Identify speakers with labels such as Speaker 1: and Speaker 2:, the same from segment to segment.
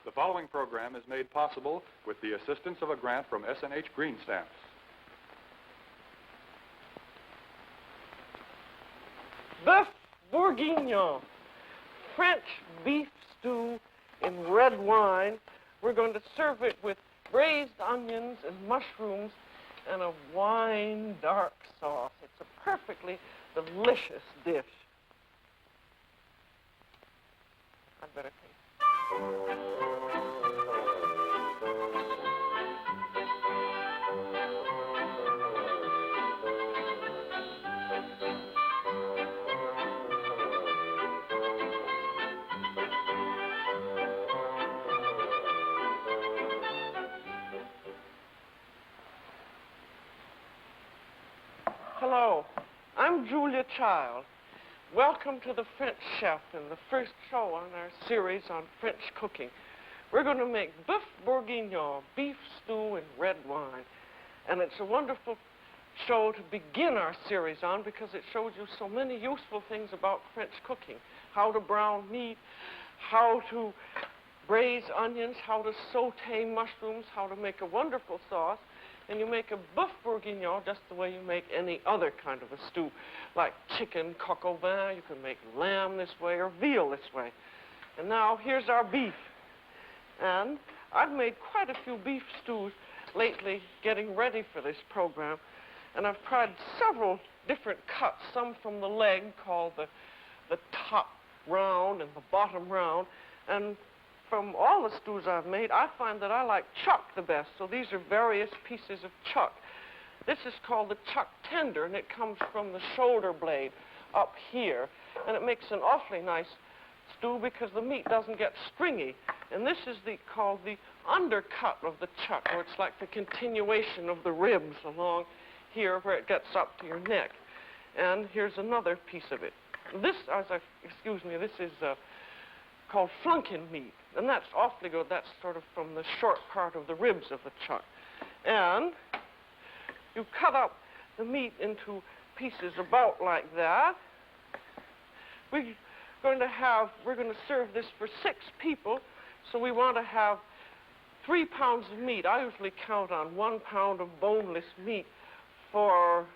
Speaker 1: The following program is made possible with the assistance of a grant from S&H Green Stamps.
Speaker 2: Boeuf bourguignon, French beef stew in red wine. We're going to serve it with braised onions and mushrooms and a wine dark sauce. It's a perfectly delicious dish. I'd better taste. Hello, I'm Julia Child. Welcome to the French Chef and the first show on our series on French cooking. We're going to make Boeuf bourguignon, beef stew in red wine. And it's a wonderful show to begin our series on because it shows you so many useful things about French cooking. How to brown meat, how to braise onions, how to saute mushrooms, how to make a wonderful sauce. And you make a Boeuf bourguignon just the way you make any other kind of a stew, like chicken coq au vin. You can make lamb this way or veal this way. And now here's our beef. And I've made quite a few beef stews lately getting ready for this program. And I've tried several different cuts, some from the leg called the top round and the bottom round. And from all the stews I've made, I find that I like chuck the best. So these are various pieces of chuck. This is called the chuck tender, and it comes from the shoulder blade up here. And it makes an awfully nice stew because the meat doesn't get stringy. And this is called the undercut of the chuck, where it's like the continuation of the ribs along here where it gets up to your neck. And here's another piece of it. This, this is called flunkin meat. And that's awfully good. That's sort of from the short part of the ribs of the chuck. And you cut up the meat into pieces about like that. We're going to serve this for 6 people. So we want to have 3 pounds of meat. I usually count on 1 pound of boneless meat for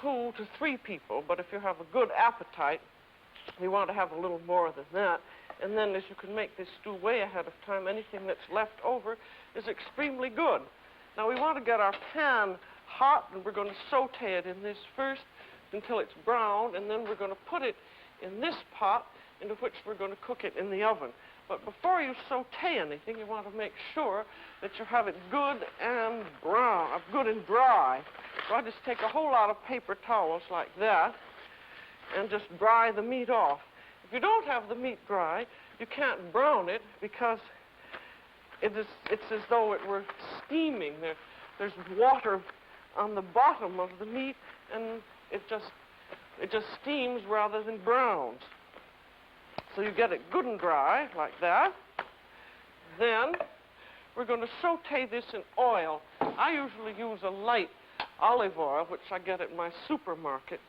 Speaker 2: 2 to 3 people. But if you have a good appetite, we want to have a little more than that. And then as you can make this stew way ahead of time, anything that's left over is extremely good. Now we want to get our pan hot, and we're going to saute it in this first until it's brown, and then we're going to put it in this pot into which we're going to cook it in the oven. But before you saute anything, you want to make sure that you have it good and brown, good and dry. So I just take a whole lot of paper towels like that and just dry the meat off. If you don't have the meat dry, you can't brown it because it's as though it were steaming. There's water on the bottom of the meat, and it just steams rather than browns. So you get it good and dry like that. Then we're going to saute this in oil. I usually use a light olive oil, which I get at my supermarket.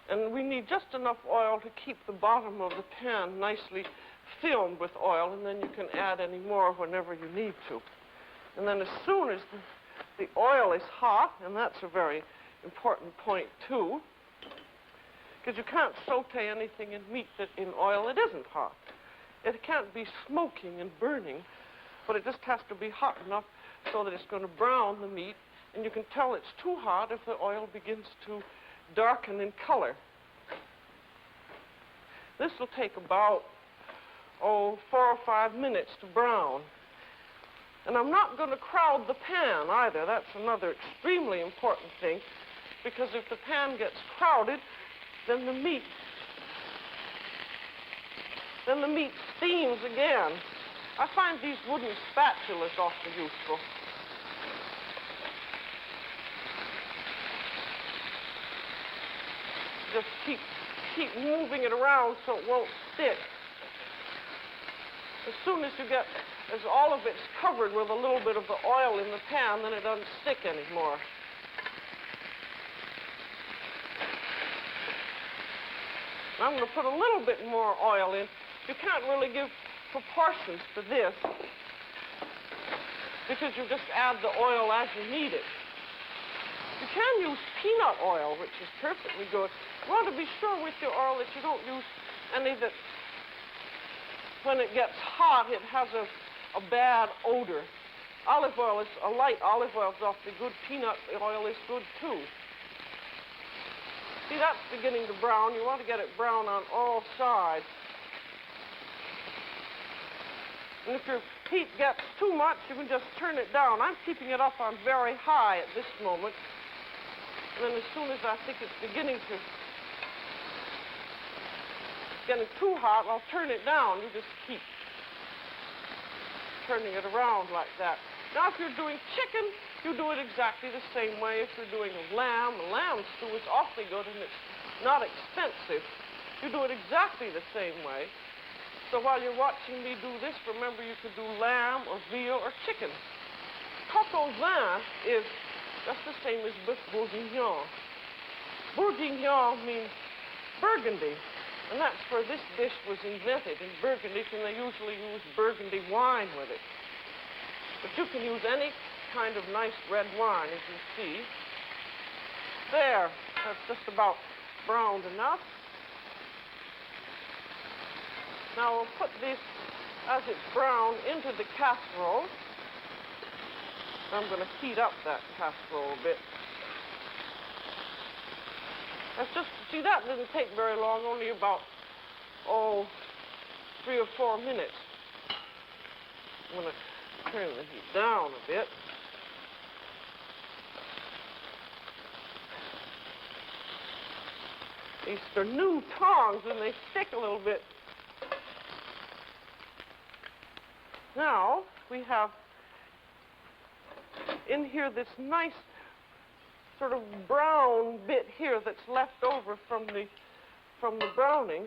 Speaker 2: And we need just enough oil to keep the bottom of the pan nicely filled with oil, and then you can add any more whenever you need to. And then as soon as the oil is hot, and that's a very important point too, because you can't saute anything in meat in oil that isn't hot. It can't be smoking and burning, but it just has to be hot enough so that it's going to brown the meat, and you can tell it's too hot if the oil begins to darken in color. This will take about, 4 or 5 minutes to brown. And I'm not going to crowd the pan either. That's another extremely important thing, because if the pan gets crowded, then the meat steams again. I find these wooden spatulas awfully useful. Just keep moving it around so it won't stick. As soon as all of it's covered with a little bit of the oil in the pan, then it doesn't stick anymore. I'm going to put a little bit more oil in. You can't really give proportions to this because you just add the oil as you need it. You can use peanut oil, which is perfectly good. You want to be sure with your oil that you don't use any that, when it gets hot, it has a bad odor. Olive oil is, a light olive oil is awfully good. Peanut oil is good, too. See, that's beginning to brown. You want to get it brown on all sides. And if your heat gets too much, you can just turn it down. I'm keeping it up on very high at this moment. And then as soon as I think it's beginning to, getting too hot, I'll turn it down. You just keep turning it around like that. Now, if you're doing chicken, you do it exactly the same way. If you're doing a lamb stew is awfully good and it's not expensive. You do it exactly the same way. So while you're watching me do this, remember you could do lamb or veal or chicken. Coq au vin is just the same as boeuf bourguignon. Bourguignon means Burgundy, and that's where this dish was invented, in Burgundy, and they usually use Burgundy wine with it. But you can use any kind of nice red wine, as you see. There, that's just about browned enough. Now we'll put this, as it's brown, into the casserole. I'm going to heat up that casserole a bit. That's just, see, that didn't take very long, only about, 3 or 4 minutes. I'm going to turn the heat down a bit. These are new tongs and they stick a little bit. Now, we have in here this nice sort of brown bit here that's left over from the browning.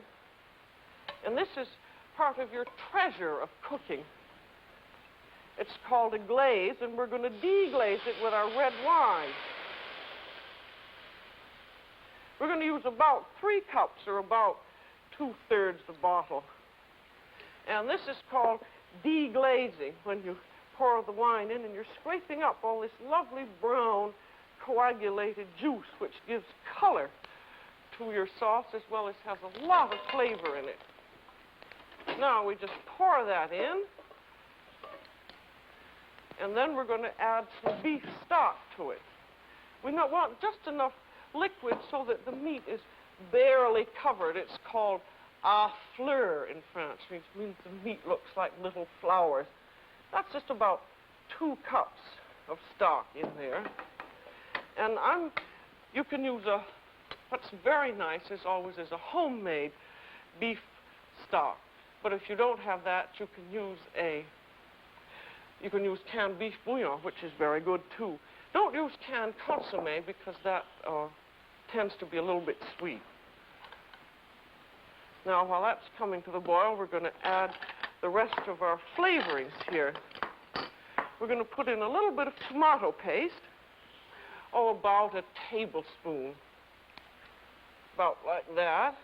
Speaker 2: And this is part of your treasure of cooking. It's called a glaze, and we're going to deglaze it with our red wine. We're going to use about 3 cups, or about 2/3 the bottle. And this is called deglazing, when you pour the wine in and you're scraping up all this lovely brown coagulated juice, which gives color to your sauce as well as has a lot of flavor in it. Now we just pour that in, and then we're going to add some beef stock to it. We want just enough liquid so that the meat is barely covered. It's called à fleur in French, which means the meat looks like little flowers. That's just about 2 cups of stock in there. And you can use what's very nice, as always, is a homemade beef stock. But if you don't have that, you can use canned beef bouillon, which is very good too. Don't use canned consommé because that tends to be a little bit sweet. Now, while that's coming to the boil, we're going to add the rest of our flavorings here. We're going to put in a little bit of tomato paste, about a tablespoon, about like that.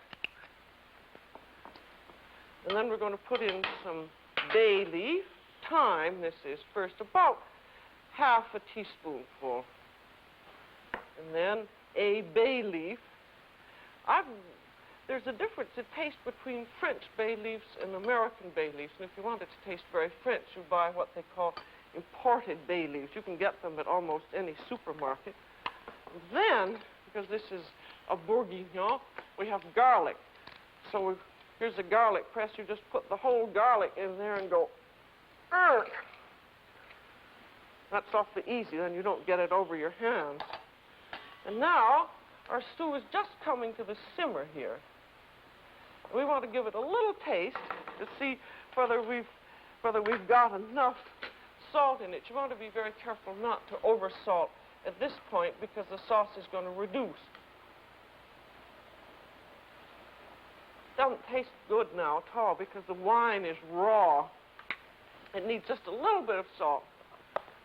Speaker 2: And then we're going to put in some bay leaf, thyme, this is first, about half a teaspoonful. And then a bay leaf. There's a difference in taste between French bay leaves and American bay leaves. And if you want it to taste very French, you buy what they call imported bay leaves. You can get them at almost any supermarket. Then, because this is a bourguignon, we have garlic. So here's a garlic press. You just put the whole garlic in there and go, "Urgh!" That's awfully easy. Then you don't get it over your hands. And now, our stew is just coming to the simmer here. We want to give it a little taste to see whether we've got enough salt in it. You want to be very careful not to oversalt at this point because the sauce is going to reduce. Doesn't taste good now at all because the wine is raw. It needs just a little bit of salt.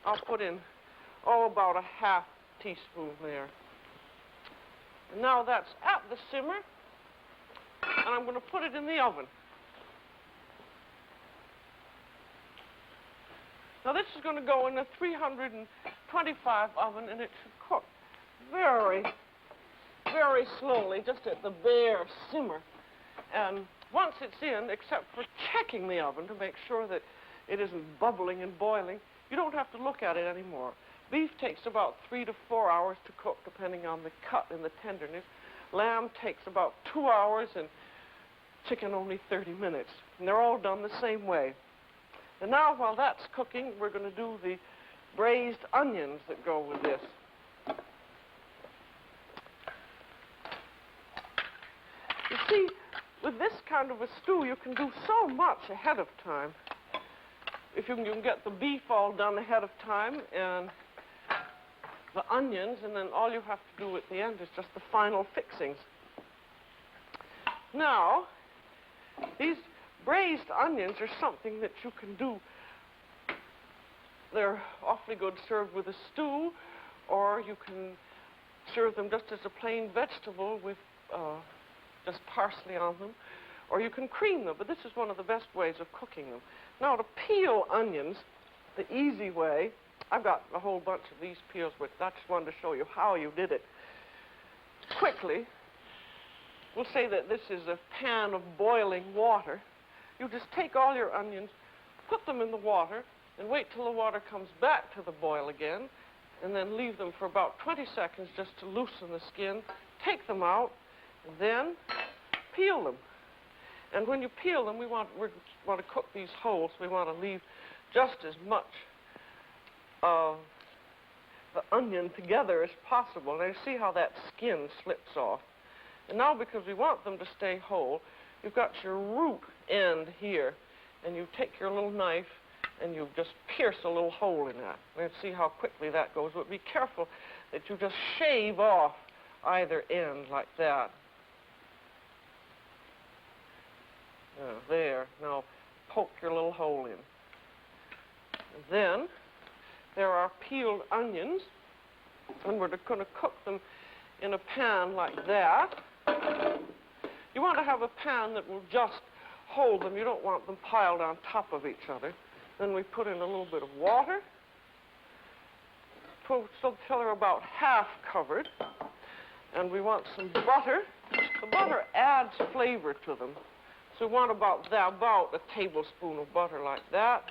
Speaker 2: I'll put in, about a half teaspoon there. And now that's at the simmer, and I'm going to put it in the oven. Now this is going to go in a 325 oven, and it should cook very, very slowly, just at the bare simmer. And once it's in, except for checking the oven to make sure that it isn't bubbling and boiling, you don't have to look at it anymore. Beef takes about 3 to 4 hours to cook, depending on the cut and the tenderness. Lamb takes about 2 hours, and chicken only 30 minutes. And they're all done the same way. And now, while that's cooking, we're going to do the braised onions that go with this. You see, with this kind of a stew, you can do so much ahead of time. If you can get the beef all done ahead of time and the onions, and then all you have to do at the end is just the final fixings. Now, these braised onions are something that you can do. They're awfully good served with a stew, or you can serve them just as a plain vegetable with just parsley on them, or you can cream them, but this is one of the best ways of cooking them. Now, to peel onions, the easy way, I've got a whole bunch of these peels, but I just wanted to show you how you did it quickly. We'll say that this is a pan of boiling water. You just take all your onions, put them in the water, and wait till the water comes back to the boil again, and then leave them for about 20 seconds just to loosen the skin. Take them out, and then peel them. And when you peel them, we want to cook these whole, so we want to leave just as much of the onion together as possible. Now, you see how that skin slips off. And now, because we want them to stay whole, you've got your root end here, and you take your little knife and you just pierce a little hole in that. Let's see how quickly that goes. But be careful that you just shave off either end like that. There. Now, poke your little hole in. And then, there are peeled onions, and we're going to cook them in a pan like that. You want to have a pan that will just hold them. You don't want them piled on top of each other. Then we put in a little bit of water, till they're about half covered. And we want some butter. The butter adds flavor to them. So we want about a tablespoon of butter like that.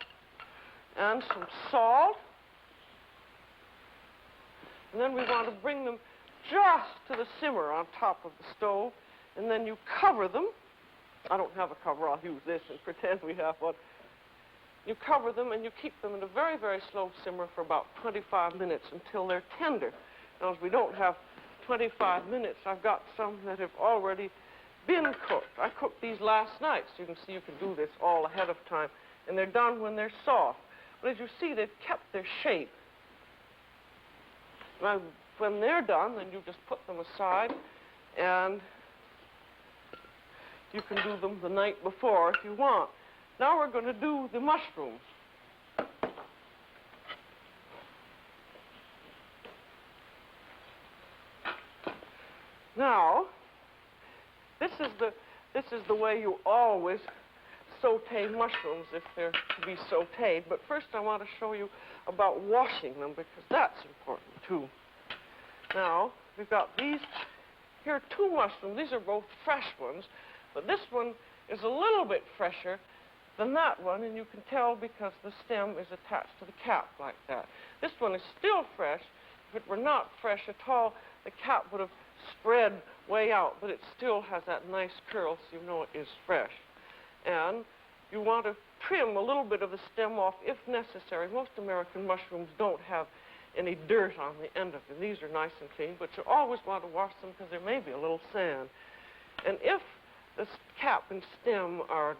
Speaker 2: And some salt. And then we want to bring them just to the simmer on top of the stove. And then you cover them. I don't have a cover. I'll use this and pretend we have one. You cover them and you keep them in a very, very slow simmer for about 25 minutes until they're tender. Now, as we don't have 25 minutes, I've got some that have already been cooked. I cooked these last night, so you can see you can do this all ahead of time. And they're done when they're soft. But as you see, they've kept their shape. Now, when they're done, then you just put them aside, and you can do them the night before if you want. Now we're going to do the mushrooms. Now, this is the way you always saute mushrooms if they're to be sauteed. But first I want to show you about washing them, because that's important too. Now, we've got these. Here are two mushrooms. These are both fresh ones, but this one is a little bit fresher than that one, and you can tell because the stem is attached to the cap like that. This one is still fresh. If it were not fresh at all, the cap would have spread way out, but it still has that nice curl, so you know it is fresh. And you want to trim a little bit of the stem off if necessary. Most American mushrooms don't have any dirt on the end of them. These are nice and clean, but you always want to wash them because there may be a little sand. And if the cap and stem are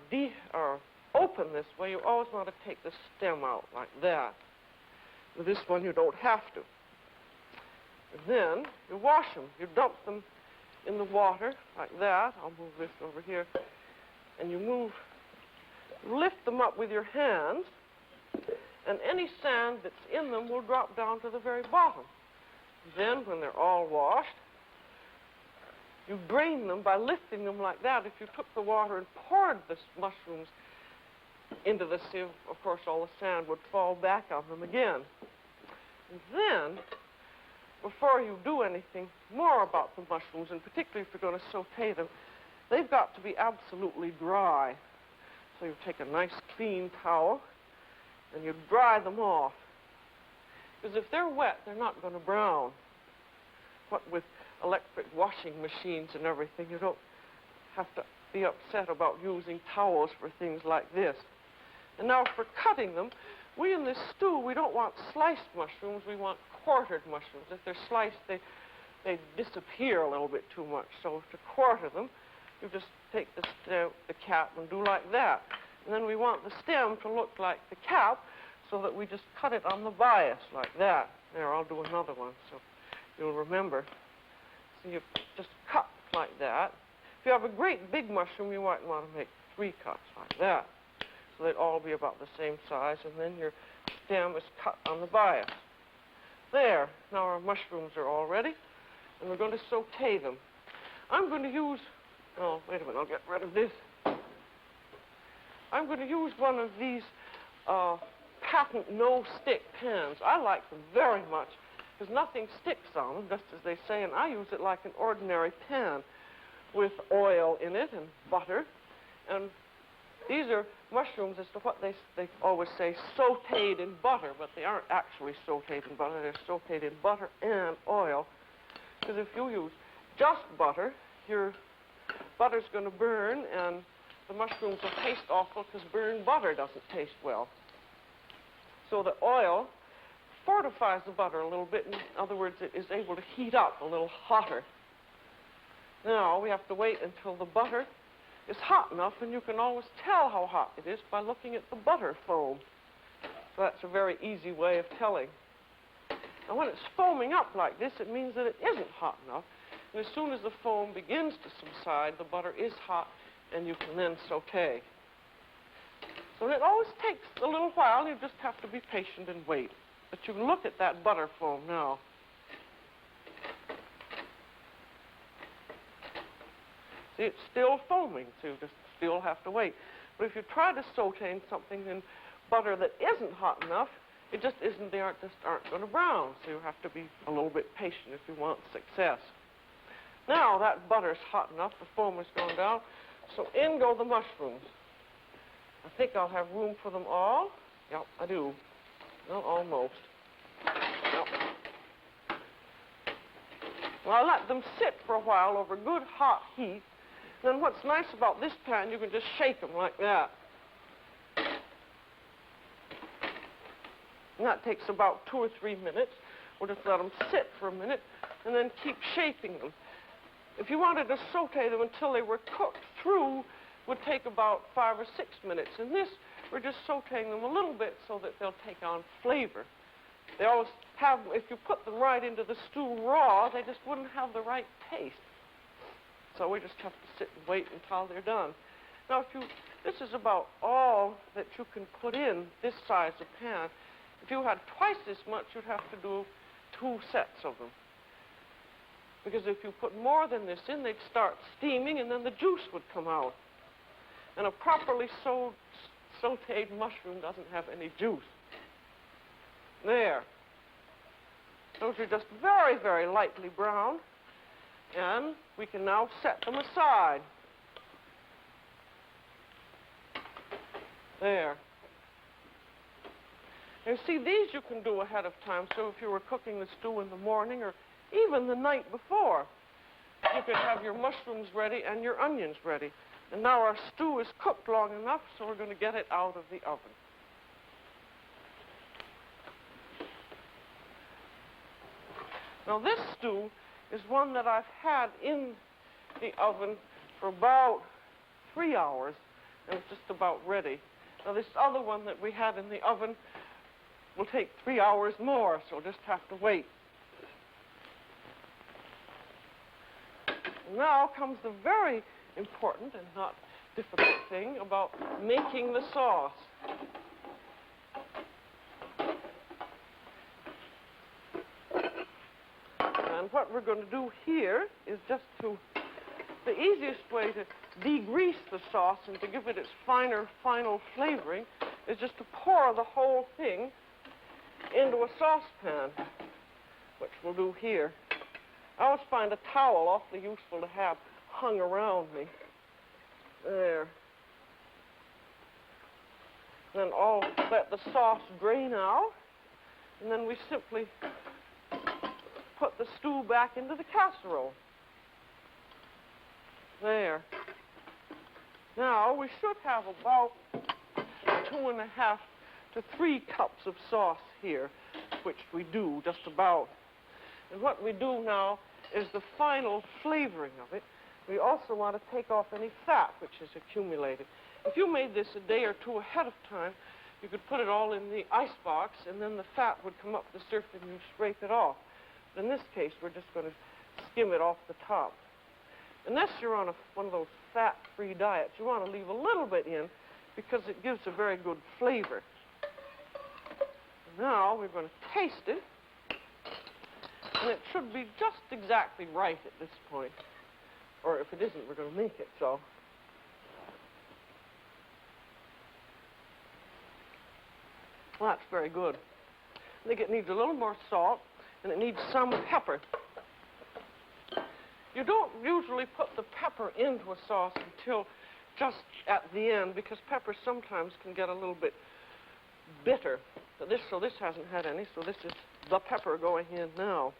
Speaker 2: open this way, you always want to take the stem out like that. With this one, you don't have to. And then you wash them. You dump them in the water like that. I'll move this over here. And you lift them up with your hands, and any sand that's in them will drop down to the very bottom. Then, when they're all washed, you drain them by lifting them like that. If you took the water and poured the mushrooms into the sieve, of course, all the sand would fall back on them again. And then, before you do anything more about the mushrooms, and particularly if you're going to saute them, they've got to be absolutely dry. So you take a nice clean towel and you dry them off. Because if they're wet, they're not going to brown. What with electric washing machines and everything, you don't have to be upset about using towels for things like this. And now for cutting them, we in this stew, we don't want sliced mushrooms, we want quartered mushrooms. If they're sliced, they disappear a little bit too much. So to quarter them, you just take the cap and do like that. And then we want the stem to look like the cap, so that we just cut it on the bias like that. There, I'll do another one so you'll remember. So you just cut like that. If you have a great big mushroom, you might want to make 3 cuts like that. So they'd all be about the same size, and then your stem is cut on the bias. There, now our mushrooms are all ready, and we're going to saute them. I'm going to use, oh, wait a minute, I'll get rid of this. I'm going to use one of these patent no-stick pans. I like them very much because nothing sticks on them, just as they say, and I use it like an ordinary pan with oil in it and butter. And these are mushrooms as to what they always say, sauteed in butter, but they aren't actually sauteed in butter. They're sauteed in butter and oil. Because if you use just butter, your butter's going to burn, and the mushrooms will taste awful because burned butter doesn't taste well. So the oil fortifies the butter a little bit. In other words, it is able to heat up a little hotter. Now, we have to wait until the butter is hot enough, and you can always tell how hot it is by looking at the butter foam. So that's a very easy way of telling. And when it's foaming up like this, it means that it isn't hot enough. And as soon as the foam begins to subside, the butter is hot, and you can then saute. So it always takes a little while. You just have to be patient and wait. But you can look at that butter foam now. See, it's still foaming, so you just still have to wait. But if you try to saute in something in butter that isn't hot enough, it just isn't, they aren't going to brown. So you have to be a little bit patient if you want success. Now that butter's hot enough, the foam has gone down, so in go the mushrooms. I think I'll have room for them all. Yep, I do. Well, almost. Yep. Well, I'll let them sit for a while over good hot heat. Then what's nice about this pan, you can just shake them like that. And that takes about 2 or 3 minutes. We'll just let them sit for a minute and then keep shaking them. If you wanted to saute them until they were cooked through, would take about 5 or 6 minutes. In this, we're just sauteing them a little bit so that they'll take on flavor. They always have, if you put them right into the stew raw, they just wouldn't have the right taste. So we just have to sit and wait until they're done. Now, this is about all that you can put in this size of pan. If you had twice this much, you'd have to do 2 sets of them. Because if you put more than this in, they'd start steaming, and then the juice would come out. And a properly sauteed mushroom doesn't have any juice. There. Those are just very, very lightly brown. And we can now set them aside. There. And see, these you can do ahead of time. So if you were cooking the stew in the morning or even the night before, you could have your mushrooms ready and your onions ready. And now our stew is cooked long enough, so we're going to get it out of the oven. Now this stew is one that I've had in the oven for about 3 hours, and it's just about ready. Now this other one that we had in the oven will take 3 hours more, so we'll just have to wait. Now comes the very important and not difficult thing about making the sauce. And what we're going to do here is just the easiest way to degrease the sauce and to give it its final flavoring is just to pour the whole thing into a saucepan, which we'll do here. I always find a towel awfully useful to have hung around me. There. Then I'll let the sauce drain out, and then we simply put the stew back into the casserole. There. Now, we should have about 2.5 to 3 cups of sauce here, which we do just about. And what we do now is the final flavoring of it. We also want to take off any fat which is accumulated. If you made this a day or two ahead of time, you could put it all in the icebox, and then the fat would come up the surface and you scrape it off. But in this case, we're just going to skim it off the top. Unless you're on one of those fat-free diets, you want to leave a little bit in because it gives a very good flavor. Now we're going to taste it, and it should be just exactly right at this point. Or if it isn't, we're going to make it so. Well, that's very good. I think it needs a little more salt, and it needs some pepper. You don't usually put the pepper into a sauce until just at the end, because pepper sometimes can get a little bit bitter. So this hasn't had any, so this is the pepper going in now.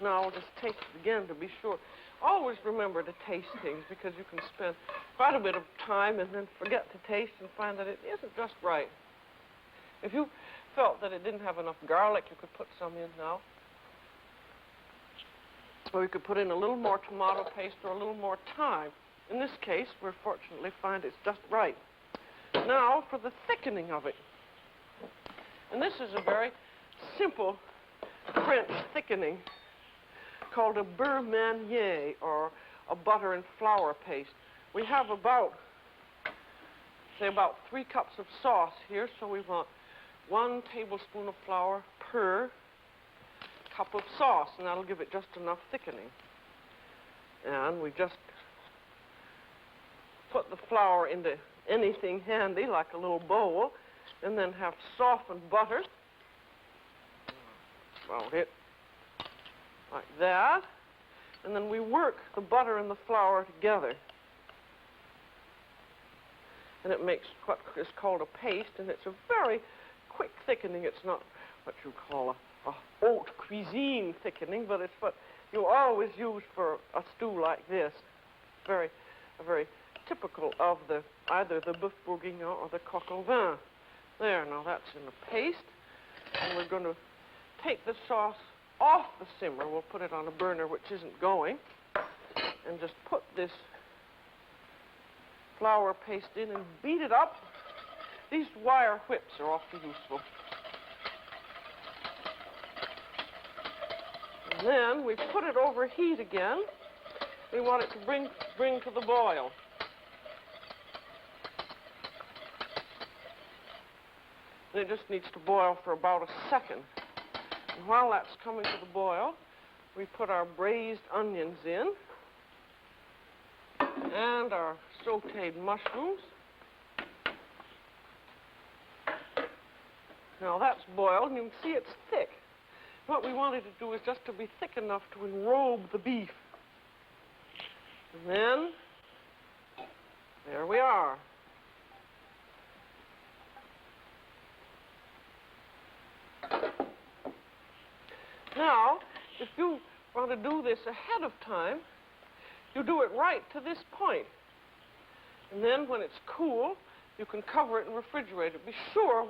Speaker 2: Now I'll just taste it again to be sure. Always remember to taste things, because you can spend quite a bit of time and then forget to taste and find that it isn't just right. If you felt that it didn't have enough garlic, you could put some in now. Or you could put in a little more tomato paste or a little more thyme. In this case, we fortunately find it's just right. Now for the thickening of it. And this is a very simple French thickening called a beurre manier, or a butter and flour paste. We have about 3 cups of sauce here, so we want 1 tablespoon of flour per cup of sauce, and that'll give it just enough thickening. And we just put the flour into anything handy, like a little bowl, and then have softened butter. About it. Like that. And then we work the butter and the flour together. And it makes what is called a paste, and it's a very quick thickening. It's not what you call a haute cuisine thickening, but it's what you always use for a stew like this. Very typical of either the Boeuf bourguignon or the coq au vin. There, now that's in the paste. And we're going to take the sauce off the simmer. We'll put it on a burner which isn't going, and just put this flour paste in and beat it up. These wire whips are awfully useful. And then we put it over heat again. We want it to bring to the boil. And it just needs to boil for about a second. And while that's coming to the boil, we put our braised onions in and our sautéed mushrooms. Now that's boiled, and you can see it's thick. What we wanted to do is just to be thick enough to enrobe the beef. And then, there we are. Now, if you want to do this ahead of time, you do it right to this point. And then when it's cool, you can cover it and refrigerate it. Be sure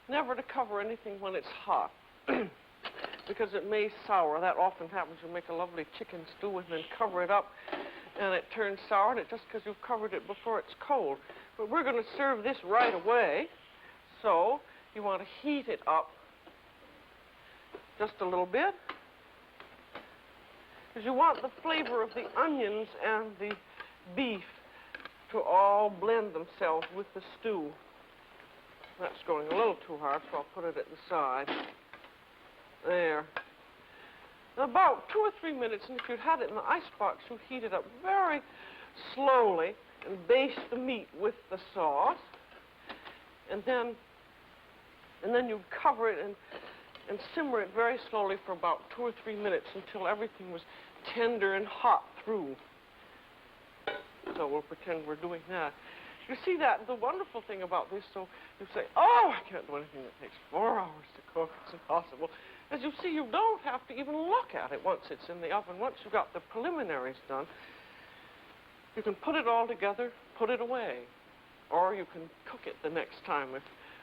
Speaker 2: never to cover anything when it's hot, because it may sour. That often happens. You make a lovely chicken stew and then cover it up, and it turns sour, and it's just because you've covered it before it's cold. But we're going to serve this right away, so you want to heat it up just a little bit, because you want the flavor of the onions and the beef to all blend themselves with the stew. That's going a little too hard, so I'll put it at the side. There. About 2 or 3 minutes, and if you'd had it in the icebox, you'd heat it up very slowly and baste the meat with the sauce. And then you'd cover it and simmer it very slowly for about 2 or 3 minutes until everything was tender and hot through. So we'll pretend we're doing that. You see that, the wonderful thing about this, so you say, oh, I can't do anything that takes 4 hours to cook, it's impossible. As you see, you don't have to even look at it once it's in the oven. Once you've got the preliminaries done, you can put it all together, put it away. Or you can cook it the next time,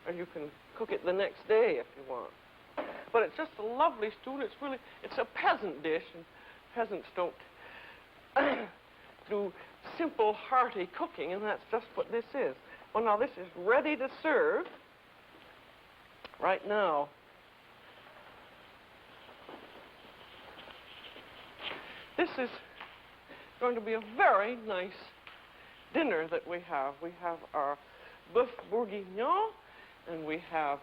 Speaker 2: or you can cook it the next day if you want. But it's just a lovely stew, and it's a peasant dish, and peasants don't do simple, hearty cooking, and that's just what this is. Well, now this is ready to serve right now. This is going to be a very nice dinner that we have. We have our Boeuf bourguignon, and we have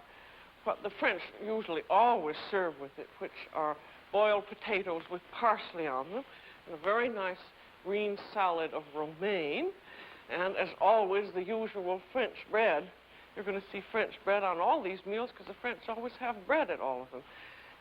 Speaker 2: what the French usually always serve with it, which are boiled potatoes with parsley on them, and a very nice green salad of romaine, and as always, the usual French bread. You're going to see French bread on all these meals because the French always have bread at all of them.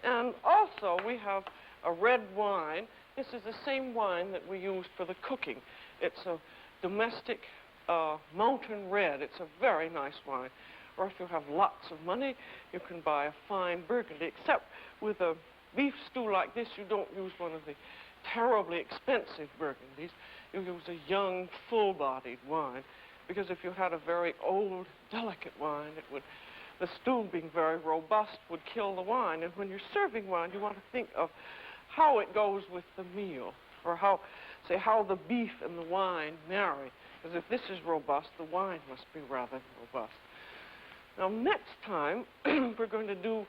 Speaker 2: And also, we have a red wine. This is the same wine that we used for the cooking. It's a domestic mountain red. It's a very nice wine. Or if you have lots of money, you can buy a fine Burgundy, except with a beef stew like this, you don't use one of the terribly expensive Burgundies. You use a young, full-bodied wine, because if you had a very old, delicate wine, the stew being very robust would kill the wine. And when you're serving wine, you want to think of how it goes with the meal, or how the beef and the wine marry. Because if this is robust, the wine must be rather robust. Now, next time, we're going to do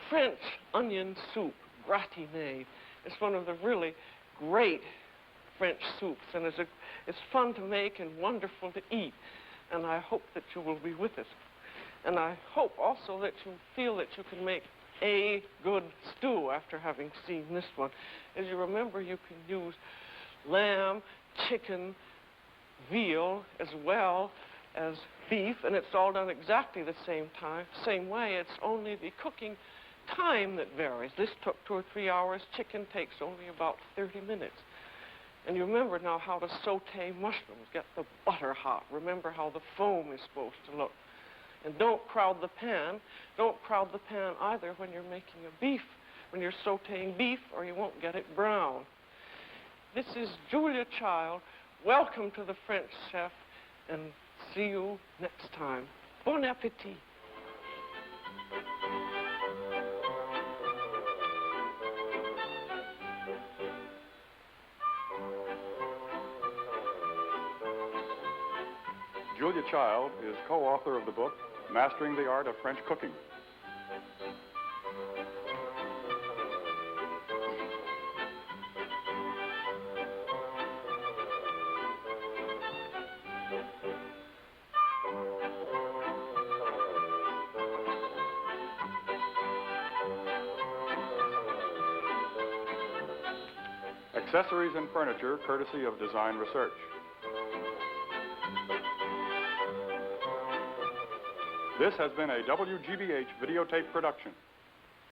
Speaker 2: French onion soup, gratiné. It's one of the really great French soups, and it's fun to make and wonderful to eat. And I hope that you will be with us. And I hope also that you feel that you can make a good stew after having seen this one. As you remember, you can use lamb, chicken, veal, as well as beef, and it's all done exactly the same way. It's only the cooking time that varies. This took 2 or 3 hours. Chicken takes only about 30 minutes. And you remember now how to saute mushrooms. Get the butter hot. Remember how the foam is supposed to look. And don't crowd the pan. Don't crowd the pan either when you're making when you're sauteing beef, or you won't get it brown. This is Julia Child. Welcome to the French Chef, and see you next time. Bon appétit.
Speaker 1: Julia Child is co-author of the book, Mastering the Art of French Cooking. Accessories and furniture, courtesy of Design Research. This has been a WGBH videotape production.